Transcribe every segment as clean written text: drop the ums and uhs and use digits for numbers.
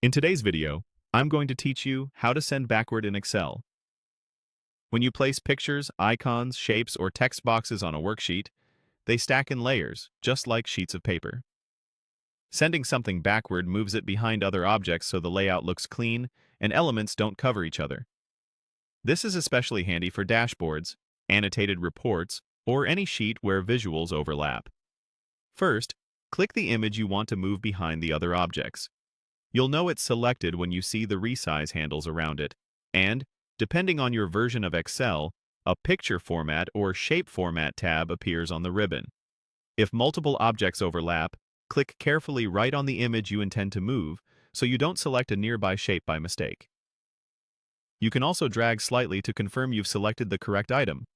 In today's video, I'm going to teach you how to send backward in Excel. When you place pictures, icons, shapes, or text boxes on a worksheet, they stack in layers, just like sheets of paper. Sending something backward moves it behind other objects so the layout looks clean and elements don't cover each other. This is especially handy for dashboards, annotated reports, or any sheet where visuals overlap. First, click the image you want to move behind the other objects. You'll know it's selected when you see the resize handles around it, and, depending on your version of Excel, a picture format or shape format tab appears on the ribbon. If multiple objects overlap, click carefully right on the image you intend to move so you don't select a nearby shape by mistake. You can also drag slightly to confirm you've selected the correct item,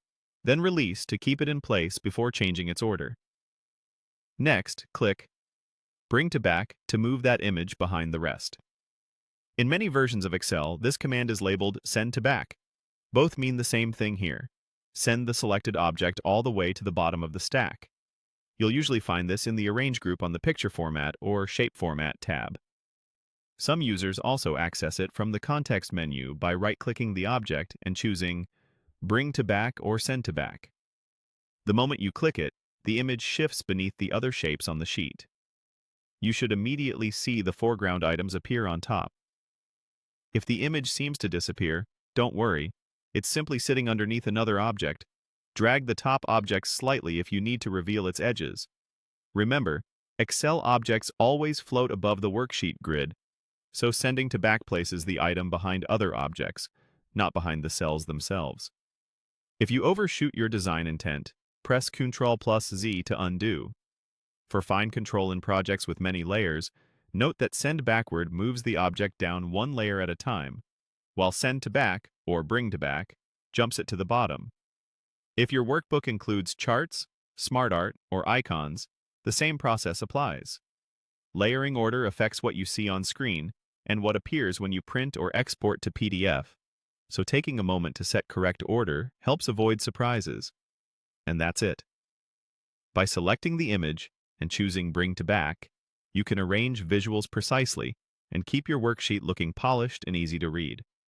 then release to keep it in place before changing its order. Next, click Bring to Back to move that image behind the rest. In many versions of Excel, this command is labeled Send to Back. Both mean the same thing here. Send the selected object all the way to the bottom of the stack. You'll usually find this in the Arrange group on the Picture Format or Shape Format tab. Some users also access it from the context menu by right-clicking the object and choosing Bring to Back or Send to Back. The moment you click it, the image shifts beneath the other shapes on the sheet. You should immediately see the foreground items appear on top. If the image seems to disappear, don't worry. It's simply sitting underneath another object. Drag the top object slightly if you need to reveal its edges. Remember, Excel objects always float above the worksheet grid, so sending to back places the item behind other objects, not behind the cells themselves. If you overshoot your design intent, press Ctrl+Z to undo. For fine control in projects with many layers, note that Send Backward moves the object down one layer at a time, while Send to Back, or Bring to Back, jumps it to the bottom. If your workbook includes charts, smart art, or icons, the same process applies. Layering order affects what you see on screen and what appears when you print or export to PDF, so taking a moment to set correct order helps avoid surprises. And that's it. By selecting the image and choosing Bring to Back, you can arrange visuals precisely and keep your worksheet looking polished and easy to read.